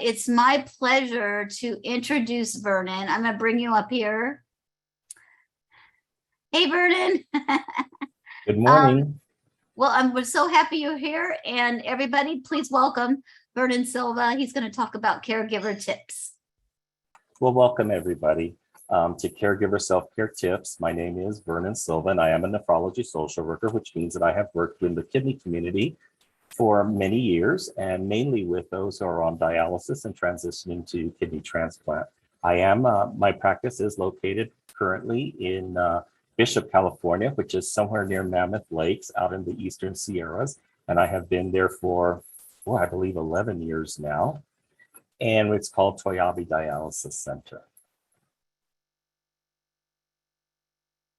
it's my pleasure to introduce Vernon. I'm going to bring you up here. Hey, Vernon. Good morning. Well, we're so happy you're here, and everybody, please welcome Vernon Silva. He's going to talk about caregiver tips. Well, welcome everybody to Caregiver Self-Care Tips. My name is Vernon Silva, and I am a nephrology social worker, which means that I have worked in the kidney community for many years, and mainly with those who are on dialysis and transitioning to kidney transplant. My practice is located currently in Bishop, California, which is somewhere near Mammoth Lakes out in the Eastern Sierras. And I have been there for, I believe 11 years now. And it's called Toyabe Dialysis Center.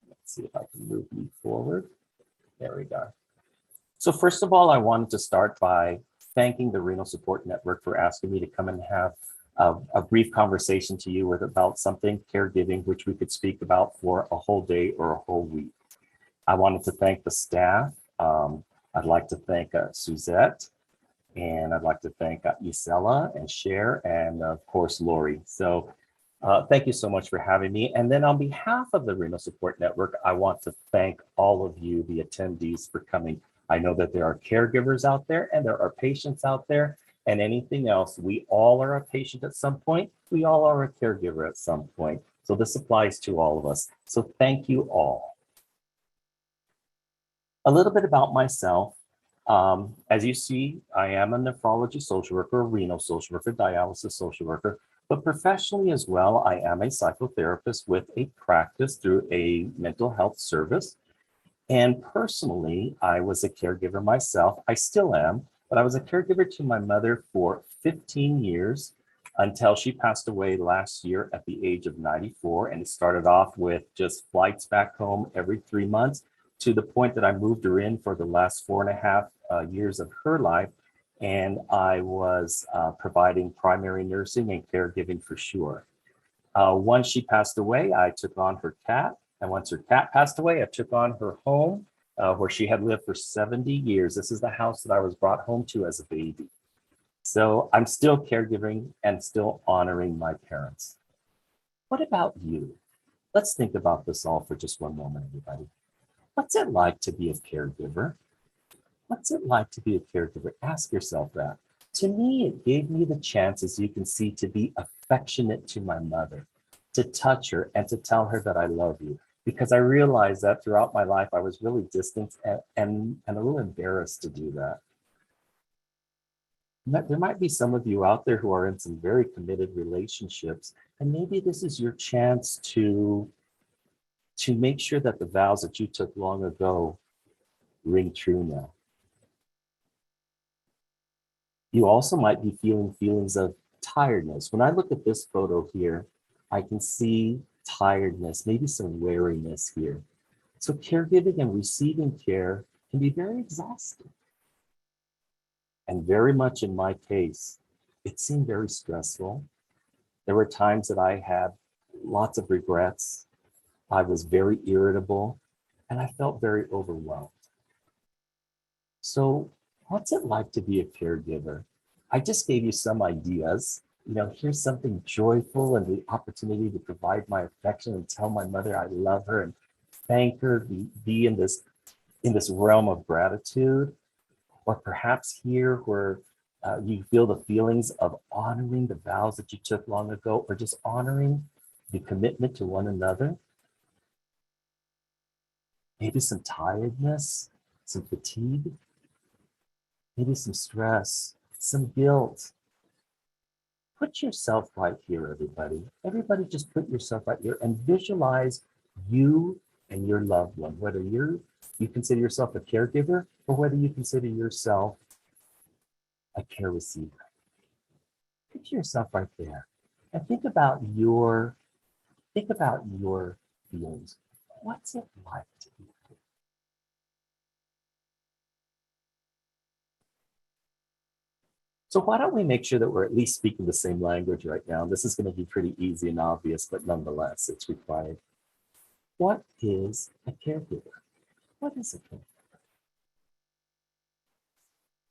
Let's see if I can move you forward. There we go. So first of all, I wanted to start by thanking the Renal Support Network for asking me to come and have a brief conversation to you about something caregiving, which we could speak about for a whole day or a whole week. I wanted to thank the staff. I'd like to thank Suzette, and I'd like to thank Isela and Cher, and of course, Lori. So thank you so much for having me. And then on behalf of the Renal Support Network, I want to thank all of you, the attendees, for coming. I know that there are caregivers out there and there are patients out there, and anything else. We all are a patient at some point. We all are a caregiver at some point. So this applies to all of us. So thank you all. A little bit about myself. As you see, I am a nephrology social worker, a renal social worker, dialysis social worker, but professionally as well, I am a psychotherapist with a practice through a mental health service. And personally, I was a caregiver myself. I still am, but I was a caregiver to my mother for 15 years until she passed away last year at the age of 94. And it started off with just flights back home every 3 months to the point that I moved her in for the last 4.5 years of her life. And I was providing primary nursing and caregiving for sure. Once she passed away, I took on her cat. And once her cat passed away, I took on her home where she had lived for 70 years. This is the house that I was brought home to as a baby. So I'm still caregiving and still honoring my parents. What about you? Let's think about this all for just one moment, everybody. What's it like to be a caregiver? What's it like to be a caregiver? Ask yourself that. To me, it gave me the chance, as you can see, to be affectionate to my mother, to touch her and to tell her that I love you. Because I realized that throughout my life, I was really distant and a little embarrassed to do that. There might be some of you out there who are in some very committed relationships, and maybe this is your chance to make sure that the vows that you took long ago ring true now. You also might be feeling feelings of tiredness. When I look at this photo here, I can see tiredness, maybe some weariness here. So caregiving and receiving care can be very exhausting. And very much in my case, it seemed very stressful. There were times that I had lots of regrets. I was very irritable, and I felt very overwhelmed. So what's it like to be a caregiver? I just gave you some ideas. Here's something joyful and the opportunity to provide my affection and tell my mother I love her and thank her, be in this realm of gratitude. Or perhaps here where you feel the feelings of honoring the vows that you took long ago, or just honoring the commitment to one another. Maybe some tiredness, some fatigue, maybe some stress, some guilt. Put yourself right here, everybody. Everybody just put yourself right here and visualize you and your loved one, whether you consider yourself a caregiver or whether you consider yourself a care receiver. Put yourself right there and think about your feelings. What's it like to be here? So why don't we make sure that we're at least speaking the same language right now? This is going to be pretty easy and obvious, but nonetheless, it's required. What is a caregiver? What is a caregiver?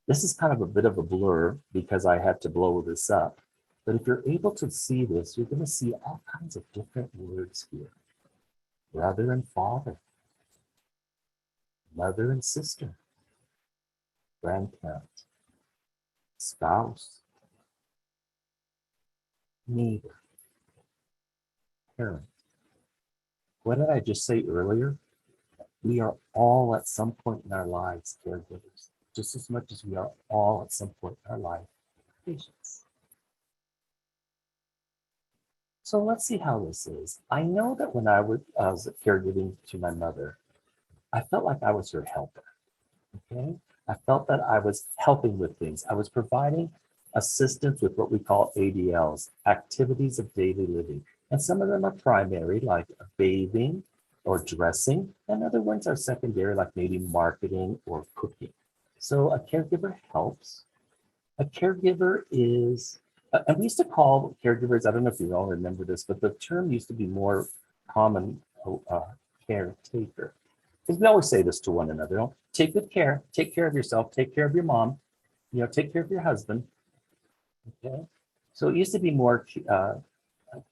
This is kind of a bit of a blur because I had to blow this up. But if you're able to see this, you're going to see all kinds of different words here. Brother and father, mother and sister, grandparent, spouse, neighbor, parent. What did I just say earlier? We are all at some point in our lives caregivers, just as much as we are all at some point in our life patients. So let's see how this is. I know that when I was caregiving to my mother, I felt like I was her helper. Okay, I felt that I was helping with things. I was providing assistance with what we call ADLs, activities of daily living. And some of them are primary, like bathing or dressing, and other ones are secondary, like maybe marketing or cooking. So a caregiver helps. A caregiver is, and we used to call caregivers, I don't know if you all remember this, but the term used to be more common, caretaker. Because we always say this to one another, don't take good care, take care of yourself, take care of your mom, take care of your husband. Okay, so it used to be more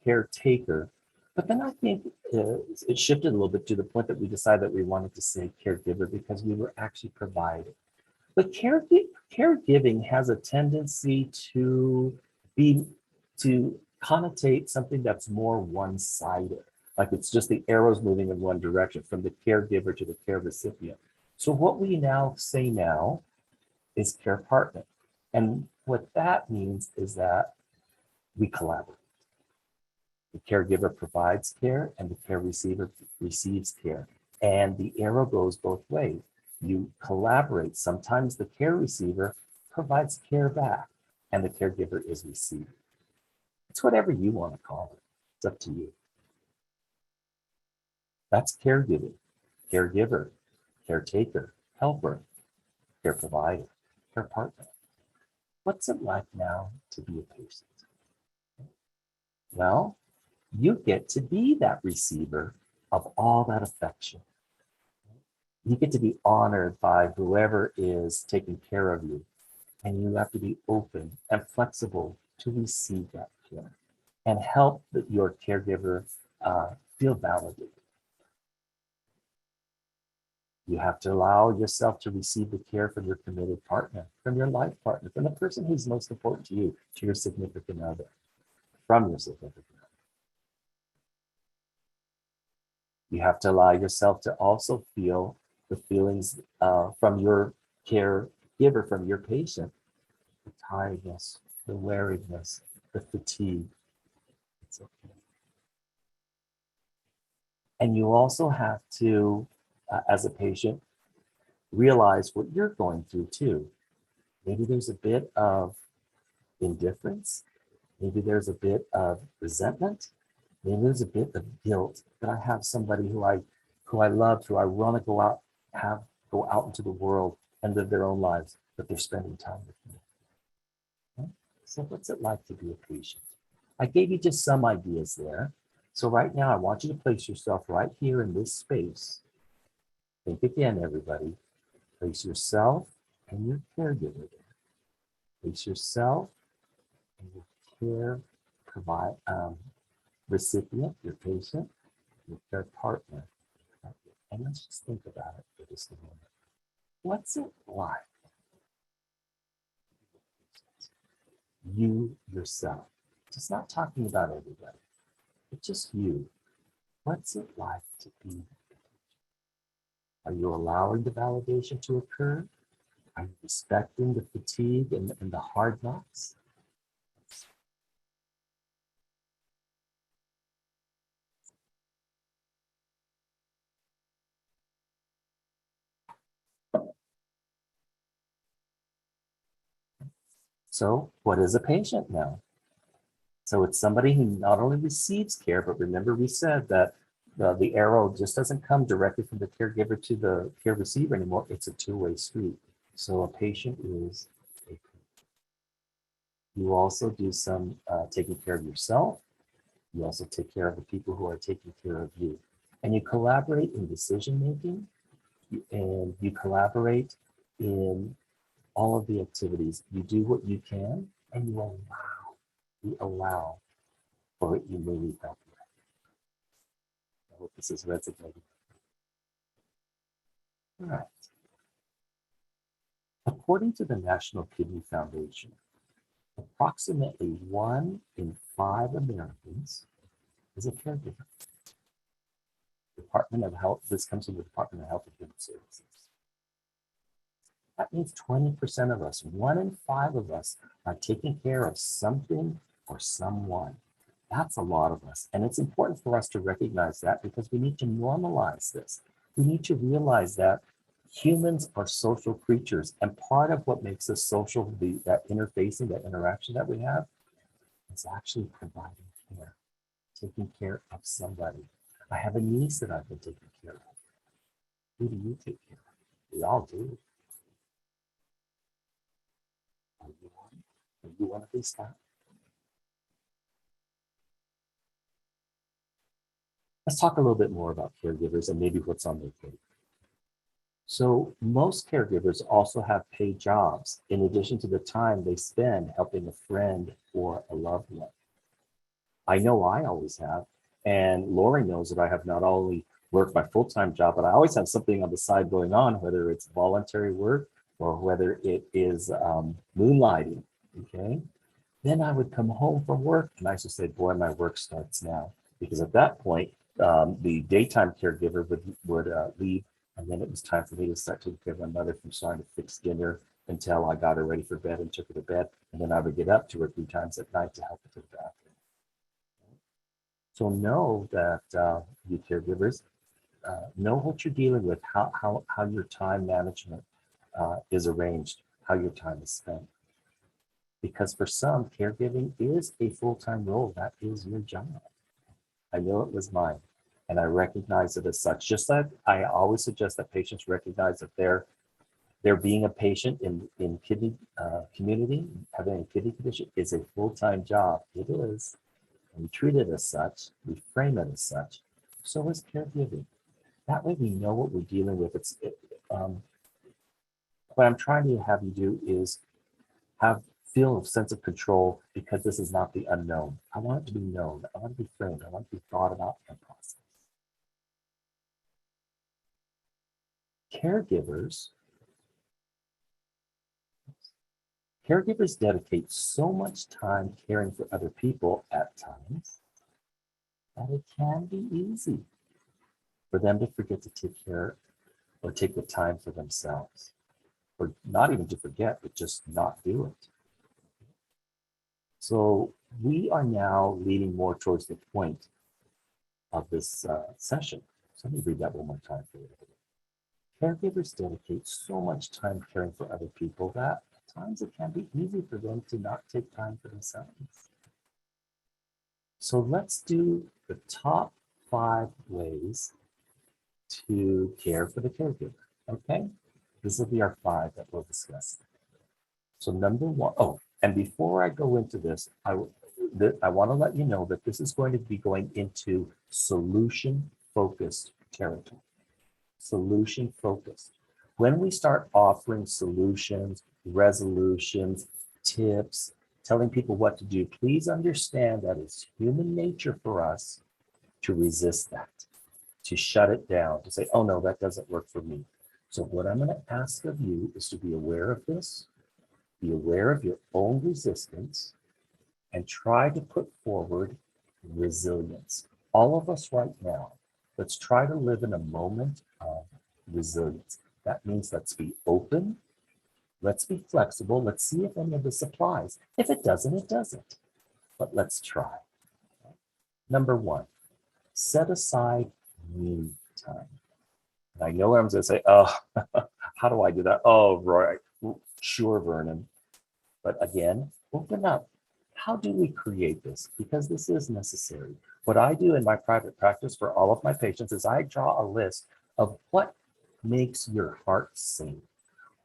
caretaker, but then I think it shifted a little bit to the point that we decided that we wanted to say caregiver because we were actually providing. But caregiving has a tendency to connotate something that's more one-sided, like it's just the arrows moving in one direction from the caregiver to the care recipient. So what we now say now is care partner. And what that means is that we collaborate. The caregiver provides care and the care receiver receives care. And the arrow goes both ways. You collaborate. Sometimes the care receiver provides care back and the caregiver is received. It's whatever you want to call it. It's up to you. That's caregiving, caregiver, caretaker, helper, care provider, care partner. What's it like now to be a patient? Well, you get to be that receiver of all that affection. You get to be honored by whoever is taking care of you. And you have to be open and flexible to receive that care and help your caregiver feel validated. You have to allow yourself to receive the care from your committed partner, from your life partner, from the person who's most important to you, to your significant other, from your significant other. You have to allow yourself to also feel the feelings from your caregiver, from your patient, the tiredness, the weariness, the fatigue. It's okay. And you also have to, as a patient, realize what you're going through too. Maybe there's a bit of indifference. Maybe there's a bit of resentment. Maybe there's a bit of guilt that I have somebody who I love, who I want to go out into the world and live their own lives, but they're spending time with me. Okay? So what's it like to be a patient? I gave you just some ideas there. So right now, I want you to place yourself right here in this space. Think again, everybody. Place yourself and your caregiver there. Place yourself and your recipient, your patient, your care partner. And let's just think about it for just a moment. What's it like? You yourself. Just not talking about everybody, but just you. What's it like to be? Are you allowing the validation to occur? Are you respecting the fatigue and the hard knocks? So what is a patient now? So it's somebody who not only receives care, but remember we said that the arrow just doesn't come directly from the caregiver to the care receiver anymore. It's a two-way street. So a patient is a patient. You also do some taking care of yourself. You also take care of the people who are taking care of you. And you collaborate in decision-making, and you collaborate in all of the activities. You do what you can, and you allow you allow for what you may need help with. I hope this is resonating. All right. According to the National Kidney Foundation, approximately 1 in 5 Americans is a caregiver. Department of Health, this comes from the Department of Health and Human Services. That means 20% of us, 1 in 5 of us, are taking care of something or someone. That's a lot of us. And it's important for us to recognize that because we need to normalize this. We need to realize that humans are social creatures. And part of what makes us social, that interfacing, that interaction that we have, is actually providing care, taking care of somebody. I have a niece that I've been taking care of. Who do you take care of? We all do. Are you one? Are you one of these guys? Let's talk a little bit more about caregivers and maybe what's on their plate. So most caregivers also have paid jobs in addition to the time they spend helping a friend or a loved one. I know I always have, and Lori knows that I have not only worked my full-time job, but I always have something on the side going on, whether it's voluntary work or whether it is moonlighting, okay? Then I would come home from work and I used to say, boy, my work starts now. Because at that point, the daytime caregiver would leave, and then it was time for me to start taking care of my mother from starting to fix dinner until I got her ready for bed and took her to bed. And then I would get up 2 or 3 times at night to help her to the bathroom. So know that you caregivers, know what you're dealing with, how your time management is arranged, how your time is spent. Because for some, caregiving is a full-time role. That is your job. I know it was mine, and I recognize it as such. Just like I always suggest that patients recognize that they're being a patient in kidney community, having a kidney condition is a full-time job. It is. And we treat it as such. We frame it as such. So is caregiving. That way we know what we're dealing with. What I'm trying to have you do is feel a sense of control because this is not the unknown. I want it to be known. I want it to be framed. I want it to be thought about and processed. Caregivers dedicate so much time caring for other people at times that it can be easy for them to forget to take care or take the time for themselves, or not even to forget, but just not do it. So we are now leading more towards the point of this session. So let me read that one more time for you. Caregivers dedicate so much time caring for other people that at times it can be easy for them to not take time for themselves. So let's do the top 5 ways to care for the caregiver, okay? This will be our 5 that we'll discuss. So number 1, and before I go into this, I want to let you know that this is going to be going into solution-focused territory. Solution-focused. When we start offering solutions, resolutions, tips, telling people what to do, please understand that it's human nature for us to resist that, to shut it down, to say, oh no, that doesn't work for me. So what I'm going to ask of you is to be aware of this, be aware of your own resistance, and try to put forward resilience. All of us right now, let's try to live in a moment of resilience. That means let's be open, let's be flexible, let's see if any of this applies. If it doesn't, it doesn't. But let's try. Number 1, set aside me time. And I know I'm going to say, oh, how do I do that? Oh, right. Sure, Vernon. But again, open up. How do we create this? Because this is necessary. What I do in my private practice for all of my patients is I draw a list of what makes your heart sing,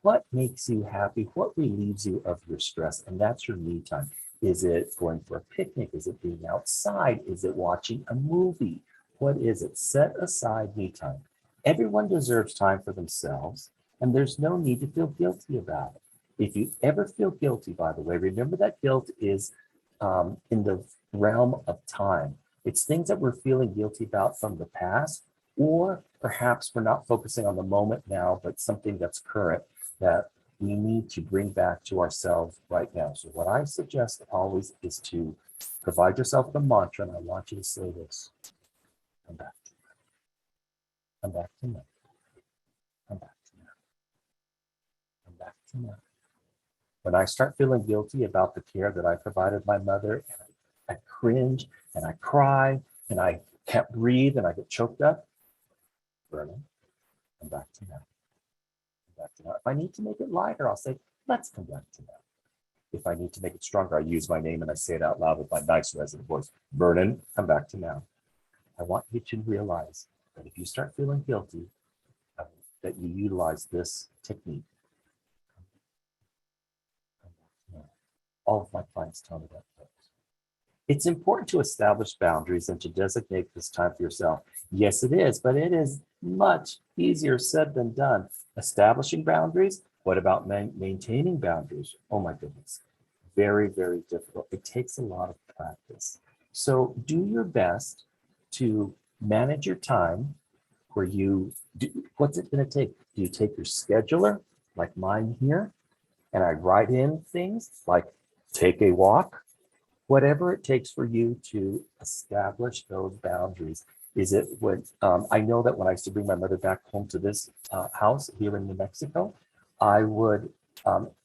what makes you happy, what relieves you of your stress, and that's your me time. Is it going for a picnic? Is it being outside? Is it watching a movie? What is it? Set aside me time. Everyone deserves time for themselves, and there's no need to feel guilty about it. If you ever feel guilty, by the way, remember that guilt is in the realm of time. It's things that we're feeling guilty about from the past, or perhaps we're not focusing on the moment now, but something that's current that we need to bring back to ourselves right now. So what I suggest always is to provide yourself with a mantra, and I want you to say this: come back to now. Come back to now. Come back to now. Come back to now. When I start feeling guilty about the care that I provided my mother, and I cringe and I cry and I can't breathe and I get choked up, Vernon, come back to now. Come back to now. If I need to make it lighter, I'll say, let's come back to now. If I need to make it stronger, I use my name and I say it out loud with my nice resonant voice. Vernon, come back to now. I want you to realize that if you start feeling guilty, that you utilize this technique. All of my clients tell me that. It's important to establish boundaries and to designate this time for yourself. Yes, it is, but it is much easier said than done. Establishing boundaries. What about maintaining boundaries? Oh my goodness. Very, very difficult. It takes a lot of practice. So do your best to manage your time where you do. What's it going to take? Do you take your scheduler like mine here? And I write in things like take a walk, whatever it takes for you to establish those boundaries. Is it when, I know that when I used to bring my mother back home to this house here in New Mexico, I would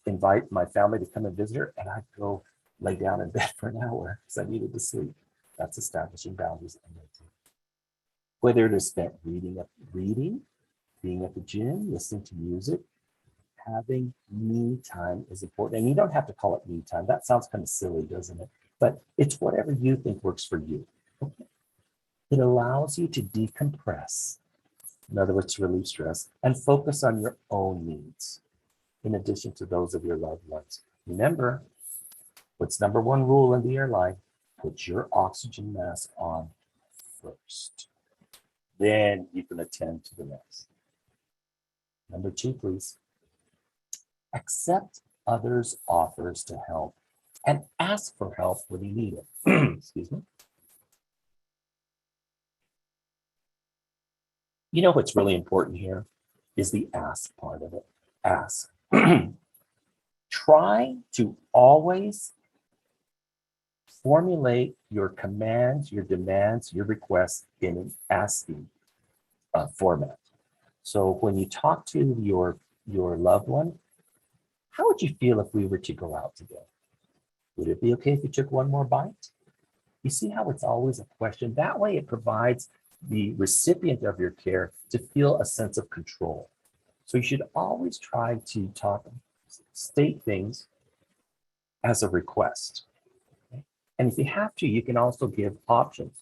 invite my family to come and visit her, and I'd go lay down in bed for an hour because I needed to sleep. That's establishing boundaries. Whether it is spent reading, being at the gym, listening to music, having me time is important. And you don't have to call it me time. That sounds kind of silly, doesn't it? But it's whatever you think works for you. Okay. It allows you to decompress, in other words, to relieve stress, and focus on your own needs, in addition to those of your loved ones. Remember, what's number one rule in the airline? Put your oxygen mask on first. Then you can attend to the rest. Number two, please. Accept others' offers to help and ask for help when you need it. Excuse me. You know what's really important here is the ask part of it. Ask. Try to always formulate your commands, your demands, your requests in an asking format. So when you talk to your loved one, how would you feel if we were to go out together? Would it be okay if you took one more bite? You see how it's always a question. That way it provides the recipient of your care to feel a sense of control. So you should always try to state things as a request. Okay? And if you have to, you can also give options.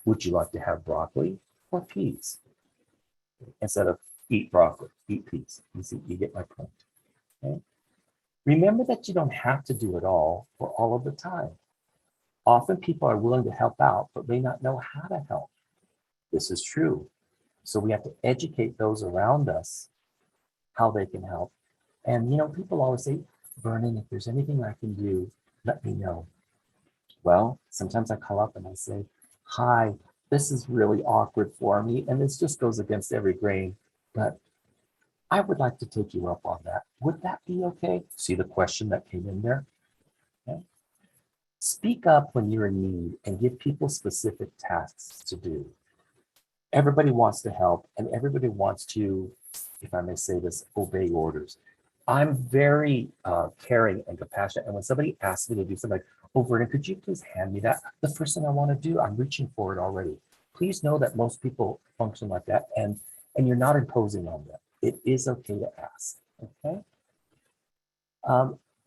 Would you like to have broccoli or peas? Instead of eat broccoli, eat peas. You see, you get my point. Okay? Remember that you don't have to do it all for all of the time. Often people are willing to help out, but may not know how to help. This is true. So we have to educate those around us how they can help. And people always say, Vernon, if there's anything I can do, let me know. Well, sometimes I call up and I say, hi, this is really awkward for me. And this just goes against every grain, but I would like to take you up on that. Would that be okay? See the question that came in there? Okay. Speak up when you're in need and give people specific tasks to do. Everybody wants to help and everybody wants to, if I may say this, obey orders. I'm very caring and compassionate. And when somebody asks me to do something like, oh, Vernon, could you please hand me that? The first thing I want to do, I'm reaching for it already. Please know that most people function like that, and you're not imposing on them. It is okay to ask, okay?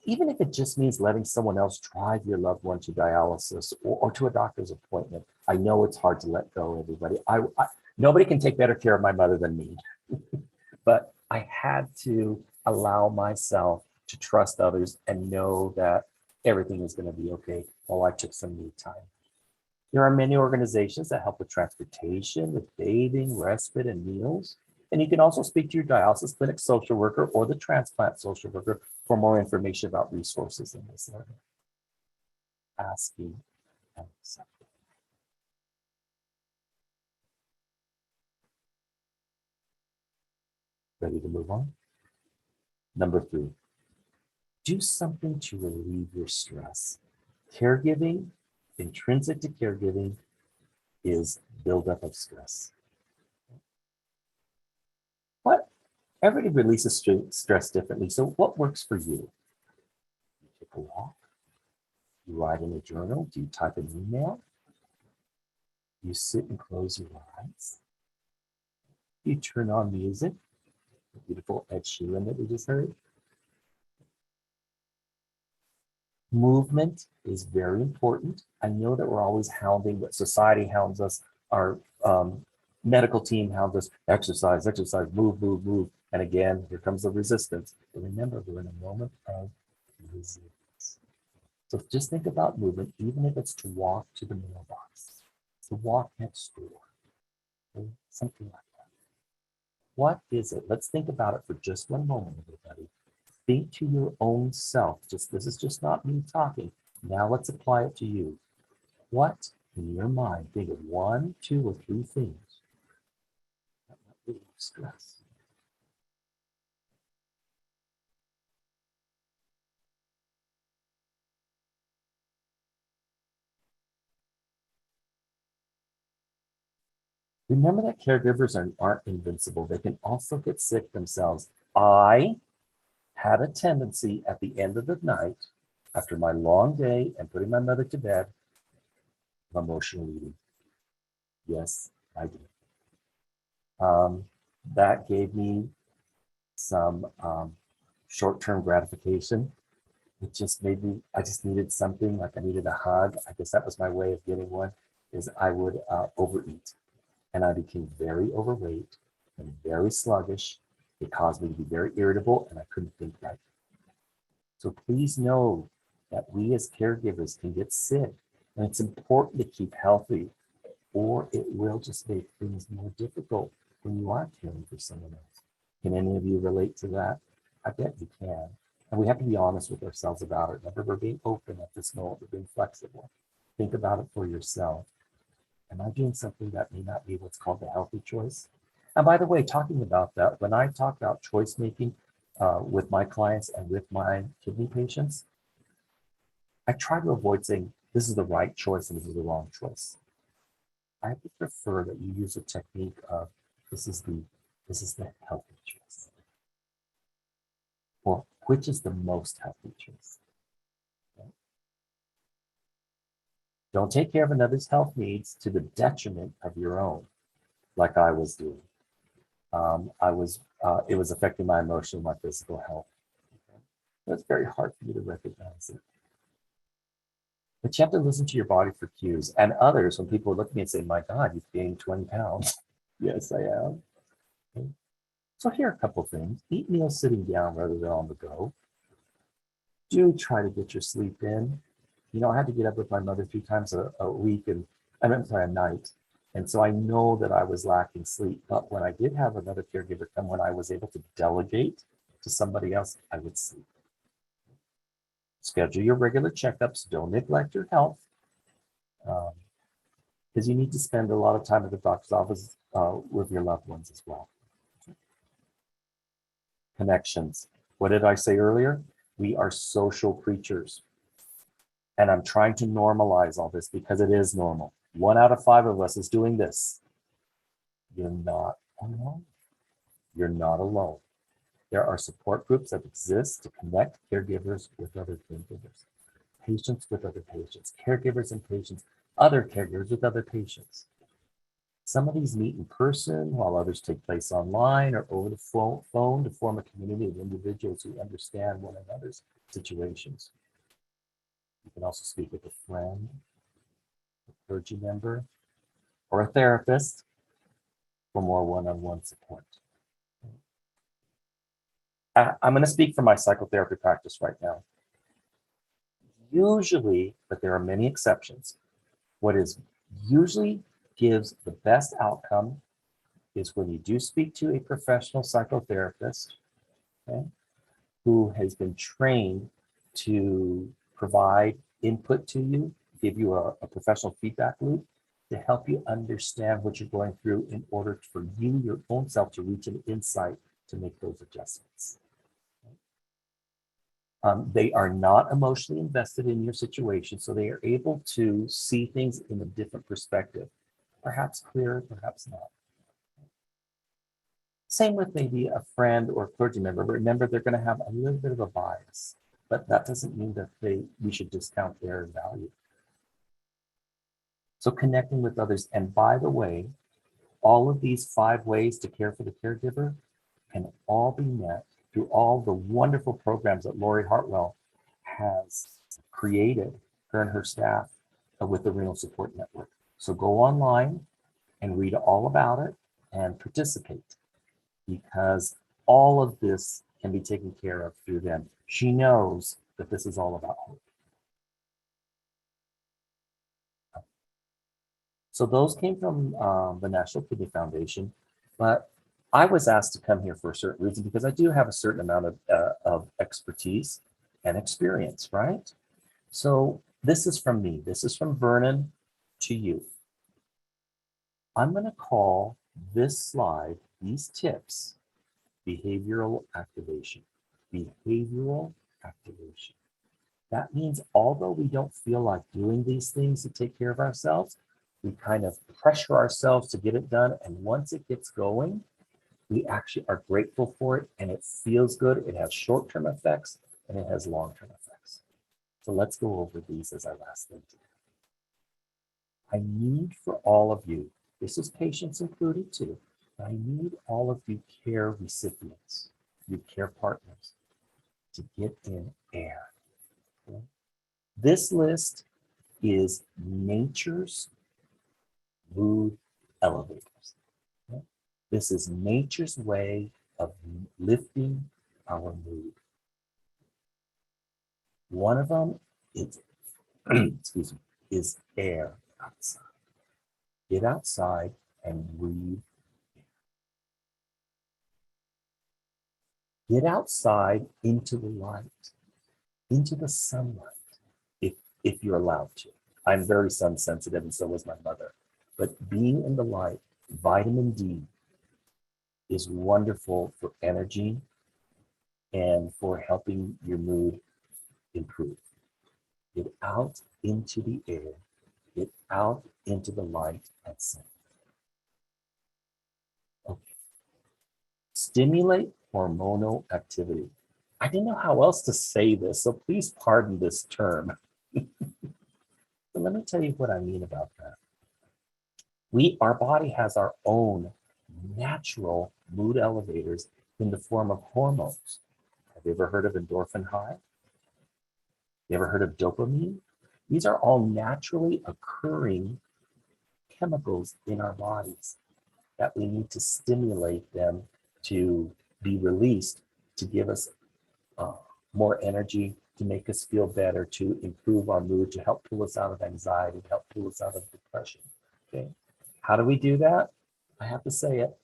Even if it just means letting someone else drive your loved one to dialysis or to a doctor's appointment. I know it's hard to let go, everybody. Nobody can take better care of my mother than me, but I had to allow myself to trust others and know that everything is going to be okay while I took some me time. There are many organizations that help with transportation, with bathing, respite, and meals. And you can also speak to your dialysis clinic social worker or the transplant social worker for more information about resources in this area. asking and accepting. Ready to move on? Number 3, do something to relieve your stress. Caregiving, intrinsic to caregiving, is buildup of stress. What? Everybody releases stress differently. So what works for you? You take a walk. You write in a journal. Do you type an email? You sit and close your eyes. You turn on music. The beautiful Ed Sheeran that we just heard. Movement is very important. I know that we're always hounding, but society hounds us. Our medical team hounds us. Exercise, exercise, move, move, move. And again, here comes the resistance. But remember, we're in a moment of resistance. So just think about movement, even if it's to walk to the mailbox, to walk next door, okay? Something like that. What is it? Let's think about it for just one moment, everybody. Think to your own self. This is just not me talking. Now let's apply it to you. What in your mind? Think of 1, 2, or 3 things that might relieve stress. Remember that caregivers aren't invincible. They can also get sick themselves. I had a tendency at the end of the night, after my long day and putting my mother to bed, of emotional eating. Yes, I did. That gave me some short-term gratification. It just made me, I just needed something, like I needed a hug. I guess that was my way of getting one, is I would overeat. And I became very overweight and very sluggish. It caused me to be very irritable and I couldn't think right. So please know that we as caregivers can get sick, and it's important to keep healthy, or it will just make things more difficult when you are caring for someone else. Can any of you relate to that? I bet you can. And we have to be honest with ourselves about it. Remember, we're being open at this moment, we're being flexible. Think about it for yourself. Am I doing something that may not be what's called the healthy choice? And by the way, talking about that, when I talk about choice making with my clients and with my kidney patients, I try to avoid saying this is the right choice and this is the wrong choice. I would prefer that you use a technique of this is the healthy choice, or which is the most healthy choice. Okay? Don't take care of another's health needs to the detriment of your own, like I was doing. It was affecting my emotional, my physical health. It's very hard for you to recognize it. But you have to listen to your body for cues. And others, when people look at me and say, my God, you've gained 20 pounds. Yes, I am. Okay. So here are a couple things. Eat meals sitting down rather than on the go. Do try to get your sleep in. You know, I had to get up with my mother 3 times a week, and a night. And so I know that I was lacking sleep. But when I did have another caregiver come, when I was able to delegate to somebody else, I would sleep. Schedule your regular checkups. Don't neglect your health, because you need to spend a lot of time at the doctor's office with your loved ones as well. Connections. What did I say earlier? We are social creatures. And I'm trying to normalize all this because it is normal. 1 out of 5 of us is doing this. You're not alone. You're not alone. There are support groups that exist to connect caregivers with other caregivers, patients with other patients, caregivers and patients, other caregivers with other patients. Some of these meet in person while others take place online or over the phone to form a community of individuals who understand one another's situations. You can also speak with a friend, a clergy member, or a therapist for more one-on-one support. I'm going to speak from my psychotherapy practice right now. Usually, but there are many exceptions, what is usually gives the best outcome is when you do speak to a professional psychotherapist, okay, who has been trained to provide input to you, give you a professional feedback loop to help you understand what you're going through in order for you, your own self, to reach an insight to make those adjustments. They are not emotionally invested in your situation, so they are able to see things in a different perspective, perhaps clearer, perhaps not. Same with maybe a friend or clergy member. Remember, they're going to have a little bit of a bias, but that doesn't mean that we should discount their value. So connecting with others, and by the way, all of these 5 ways to care for the caregiver can all be met through all the wonderful programs that Lori Hartwell has created, her and her staff, with the Renal Support Network. So go online and read all about it and participate, because all of this can be taken care of through them. She knows that this is all about hope. So those came from the National Kidney Foundation, but I was asked to come here for a certain reason, because I do have a certain amount of expertise and experience, right? So this is from me. This is from Vernon to you. I'm going to call this slide, these tips, behavioral activation. Behavioral activation. That means although we don't feel like doing these things to take care of ourselves, we kind of pressure ourselves to get it done. And once it gets going, we actually are grateful for it, and it feels good. It has short-term effects and it has long-term effects. So let's go over these as our last thing today. I need for all of you, this is patients included too, I need all of you care recipients, you care partners, to get in air. Okay? This list is nature's mood elevators. Okay? This is nature's way of lifting our mood. One of them is, excuse me, is air outside. Get outside and breathe. Get outside into the light, into the sunlight, if you're allowed to. I'm very sun sensitive, and so was my mother. But being in the light, vitamin D is wonderful for energy and for helping your mood improve. Get out into the air, get out into the light and sun. Okay. Stimulate hormonal activity. I didn't know how else to say this, so please pardon this term. But let me tell you what I mean about that. Our body has our own natural mood elevators in the form of hormones. Have you ever heard of endorphin high? You ever heard of dopamine? These are all naturally occurring chemicals in our bodies that we need to stimulate them to be released to give us more energy, to make us feel better, to improve our mood, to help pull us out of anxiety, to help pull us out of depression. Okay, how do we do that? I have to say it,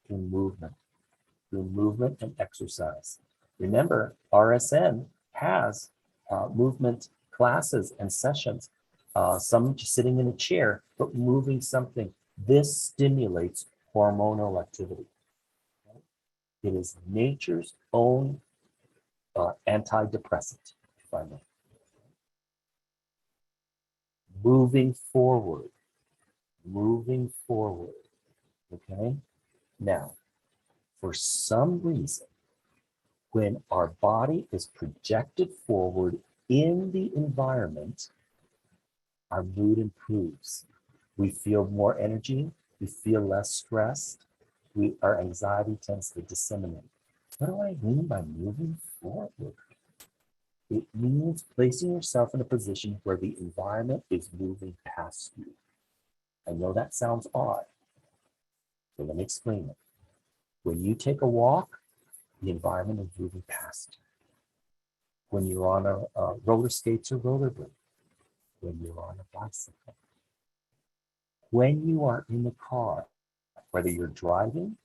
through movement and exercise. Remember, RSN has movement classes and sessions, some just sitting in a chair, but moving something. This stimulates hormonal activity. It is nature's own antidepressant, if I may. Moving forward, okay? Now, for some reason, when our body is projected forward in the environment, our mood improves. We feel more energy, we feel less stressed, our anxiety tends to disseminate. What do I mean by moving forward? It means placing yourself in a position where the environment is moving past you. I know that sounds odd, but let me explain it. When you take a walk, the environment is moving past you. When you're on a roller skates or rollerblade, when you're on a bicycle, when you are in the car, whether you're driving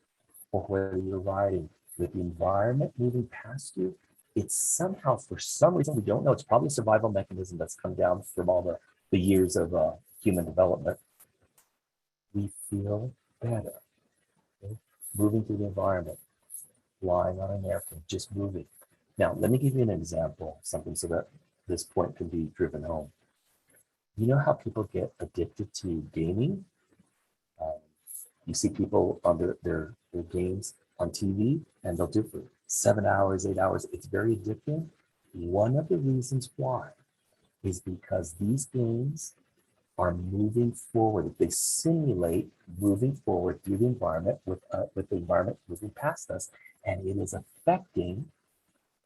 or whether you're riding, with the environment moving past you, it's somehow, for some reason, we don't know, it's probably a survival mechanism that's come down from all the years of human development. We feel better, okay? Moving through the environment, flying on an airplane, just moving. Now, let me give you an example, something so that this point can be driven home. You know how people get addicted to gaming? You see people on their games on TV, and they'll do it for 7 hours, 8 hours. It's very addictive. One of the reasons why is because these games are moving forward. They simulate moving forward through the environment with the environment moving past us, and it is affecting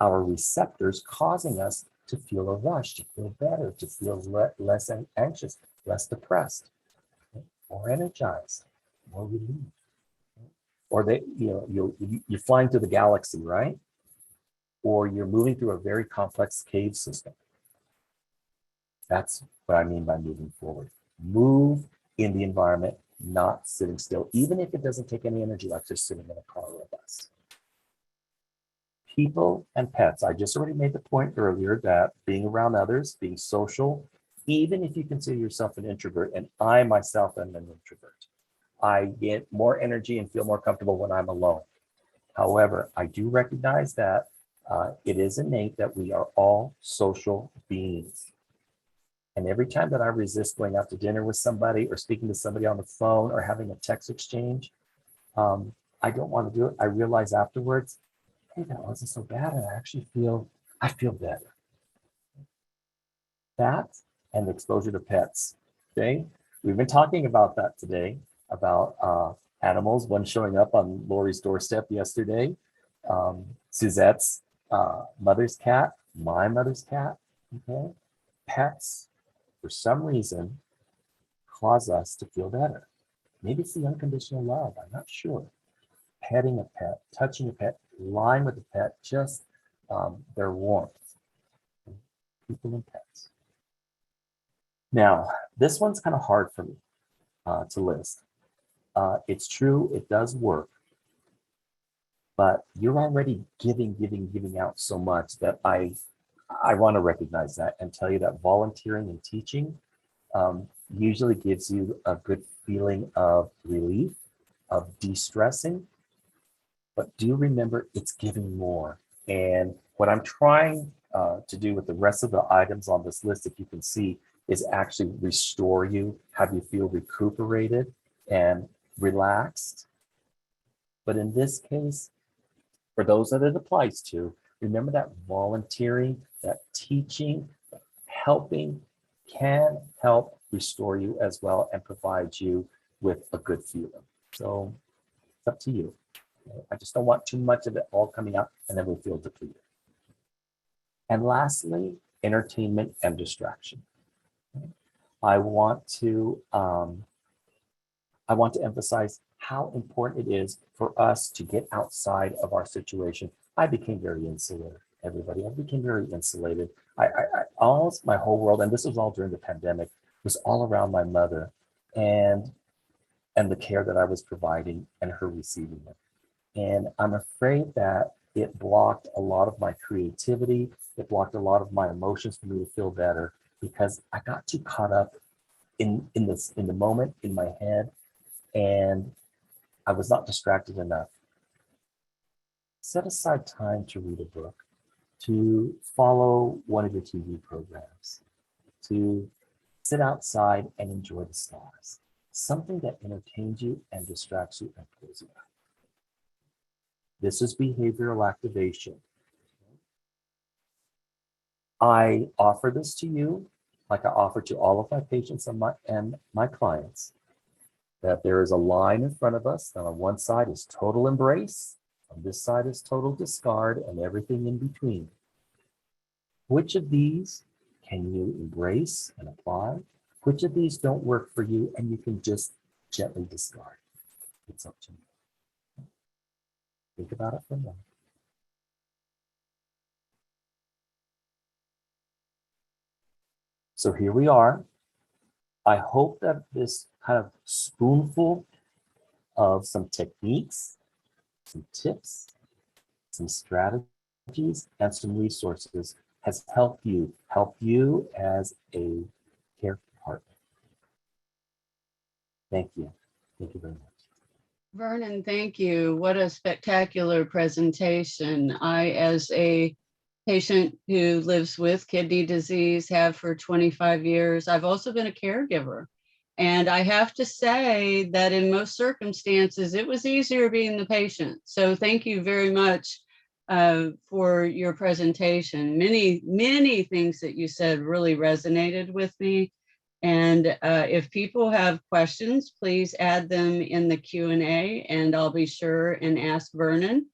our receptors, causing us to feel a rush, to feel better, to feel less anxious, less depressed, more energized, more relieved. Or you're flying through the galaxy, right? Or you're moving through a very complex cave system. That's what I mean by moving forward. Move in the environment, not sitting still, even if it doesn't take any energy, like just sitting in a car or a bus. People and pets. I just already made the point earlier that being around others, being social, even if you consider yourself an introvert, and I myself am an introvert, I get more energy and feel more comfortable when I'm alone. However, I do recognize that it is innate that we are all social beings. And every time that I resist going out to dinner with somebody or speaking to somebody on the phone or having a text exchange, I don't want to do it. I realize afterwards, hey, that wasn't so bad. And I feel better. That and exposure to pets. Okay. We've been talking about that today, about animals, one showing up on Lori's doorstep yesterday, Suzette's mother's cat, my mother's cat. Okay. Pets, for some reason, cause us to feel better. Maybe it's the unconditional love. I'm not sure. Petting a pet, touching a pet, lying with a pet, just their warmth. People and pets. Now, this one's kind of hard for me to list. It's true, it does work, but you're already giving out so much that I want to recognize that and tell you that volunteering and teaching usually gives you a good feeling of relief, of de-stressing, but do remember it's giving more. And what I'm trying to do with the rest of the items on this list, if you can see, is actually restore you, have you feel recuperated and relaxed. But in this case, for those that it applies to, remember that volunteering, that teaching, helping can help restore you as well and provide you with a good feeling. So it's up to you. I just don't want too much of it all coming out and then we feel depleted. And lastly, entertainment and distraction. I want to emphasize how important it is for us to get outside of our situation. I became very insulated, everybody. I became very insulated. I almost my whole world, and this was all during the pandemic, was all around my mother and the care that I was providing and her receiving it. And I'm afraid that it blocked a lot of my creativity. It blocked a lot of my emotions for me to feel better because I got too caught up in the moment, in my head, and I was not distracted enough. Set aside time to read a book, to follow one of your TV programs, to sit outside and enjoy the stars. Something that entertains you and distracts you and pulls you out. This is behavioral activation. I offer this to you like I offer to all of my patients and my clients, that there is a line in front of us that on one side is total embrace, on this side is total discard, and everything in between. Which of these can you embrace and apply? Which of these don't work for you and you can just gently discard? It's up to you. Think about it for a moment. So here we are. I hope that this kind of spoonful of some techniques, some tips, some strategies and some resources has helped you as a care partner. Thank you. Thank you very much. Vernon, thank you. What a spectacular presentation. I, as a patient who lives with kidney disease, have for 25 years, I've also been a caregiver. And I have to say that in most circumstances, it was easier being the patient. So thank you very much for your presentation. Many things that you said really resonated with me. And if people have questions, please add them in the Q&A and I'll be sure and ask Vernon.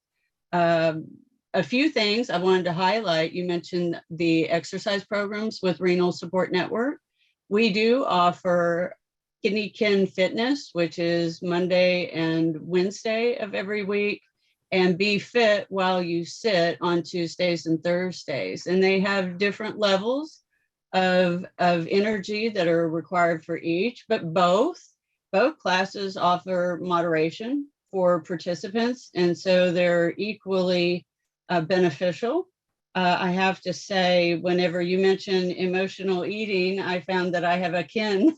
A few things I wanted to highlight. You mentioned the exercise programs with Renal Support Network. We do offer Kidney Kin Fitness, which is Monday and Wednesday of every week, and Be Fit While You Sit on Tuesdays and Thursdays. And they have different levels of energy that are required for each, but both classes offer moderation for participants. And so they're equally beneficial. I have to say, whenever you mention emotional eating, I found that I have a kin.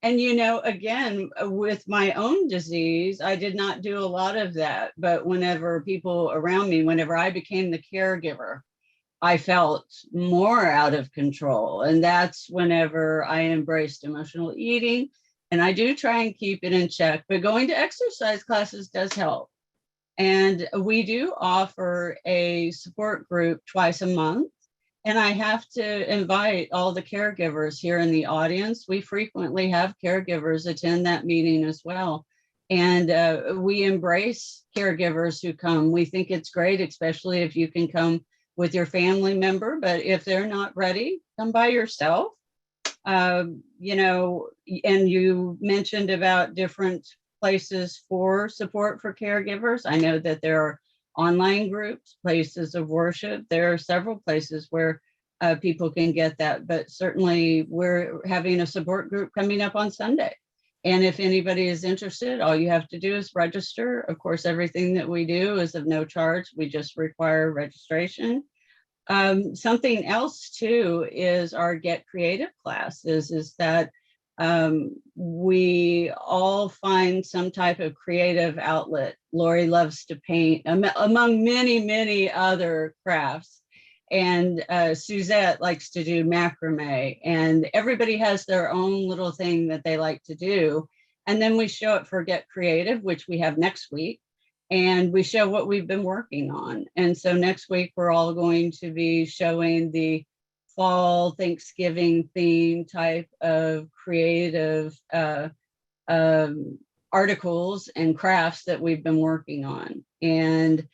And, you know, again, with my own disease, I did not do a lot of that. But whenever people around me, whenever I became the caregiver, I felt more out of control. And that's whenever I embraced emotional eating. And I do try and keep it in check, but going to exercise classes does help. And we do offer a support group twice a month. And I have to invite all the caregivers here in the audience. We frequently have caregivers attend that meeting as well. And we embrace caregivers who come. We think it's great, especially if you can come with your family member, but if they're not ready, come by yourself. You know, and you mentioned about different places for support for caregivers. I know that there are online groups, places of worship. There are several places where people can get that, but certainly we're having a support group coming up on Sunday. And if anybody is interested, all you have to do is register. Of course, everything that we do is of no charge. We just require registration. Something else too is our Get Creative classes, is that we all find some type of creative outlet. Lori loves to paint, among many other crafts. And Suzette likes to do macrame, and everybody has their own little thing that they like to do. And then we show it for Get Creative, which we have next week. And we show what we've been working on. And so next week, we're all going to be showing the fall Thanksgiving theme type of creative articles and crafts that we've been working on. And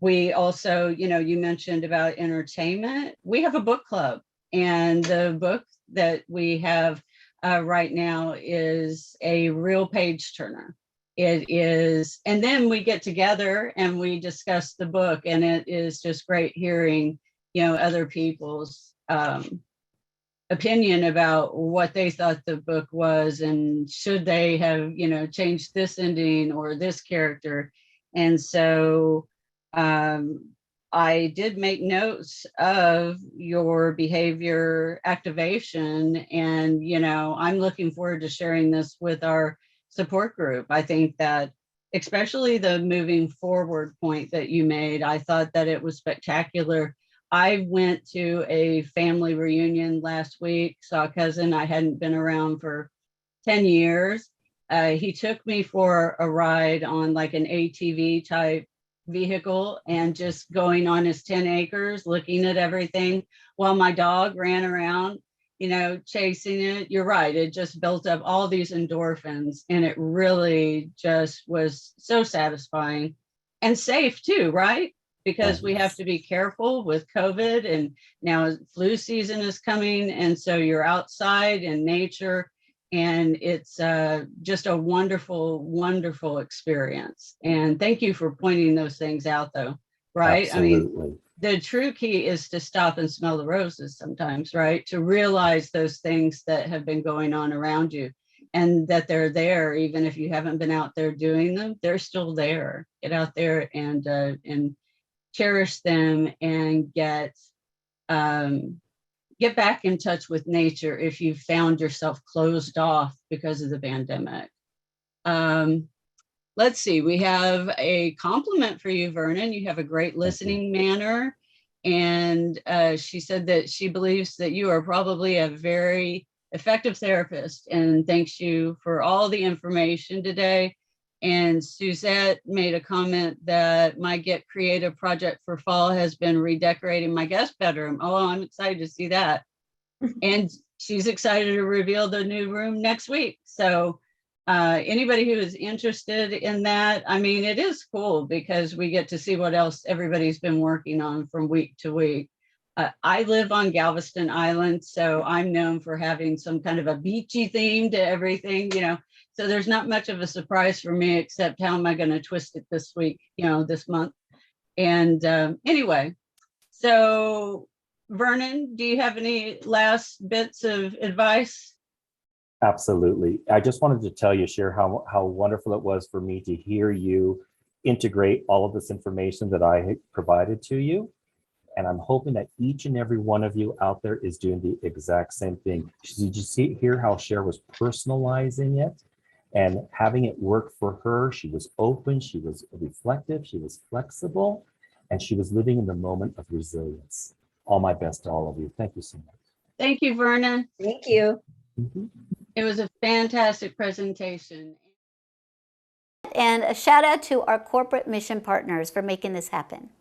we also, you know, you mentioned about entertainment. We have a book club, and the book that we have right now is a real page turner. It is, and then we get together and we discuss the book, and it is just great hearing, you know, other people's opinion about what they thought the book was, and should they have, you know, changed this ending or this character. And so I did make notes of your behavior activation, and, you know, I'm looking forward to sharing this with our support group. I think that especially the moving forward point that you made, I thought that it was spectacular. I went to a family reunion last week, saw a cousin I hadn't been around for 10 years. He took me for a ride on like an ATV type vehicle, and just going on his 10 acres, looking at everything while my dog ran around, you know, chasing it. You're right. It just built up all these endorphins, and it really just was so satisfying and safe too, right? Because we have to be careful with COVID, and now flu season is coming. And so you're outside in nature, and it's just a wonderful experience. And thank you for pointing those things out though, right? Absolutely. I mean, the true key is to stop and smell the roses sometimes, right? To realize those things that have been going on around you. and that they're there. Even if you haven't been out there doing them, they're still there. Get out there and cherish them, and get back in touch with nature if you found yourself closed off because of the pandemic. Let's see, we have a compliment for you, Vernon. You have a great listening manner. And she said that she believes that you are probably a very effective therapist, and thanks you for all the information today. And Suzette made a comment that my Get Creative project for fall has been redecorating my guest bedroom. Oh, I'm excited to see that. And she's excited to reveal the new room next week. So anybody who is interested in that, I mean, it is cool because we get to see what else everybody's been working on from week to week. I live on Galveston Island, so I'm known for having some kind of a beachy theme to everything, you know. So there's not much of a surprise for me, except how am I going to twist it this week, you know, this month. And anyway, so Vernon, do you have any last bits of advice? Absolutely. I just wanted to tell you, share how wonderful it was for me to hear you integrate all of this information that I provided to you. And I'm hoping that each and every one of you out there is doing the exact same thing. Did you hear how Cher was personalizing it and having it work for her? She was open, she was reflective, she was flexible, and she was living in the moment of resilience. All my best to all of you. Thank you so much. Thank you, Vernon. Thank you. It was a fantastic presentation. And a shout out to our corporate mission partners for making this happen.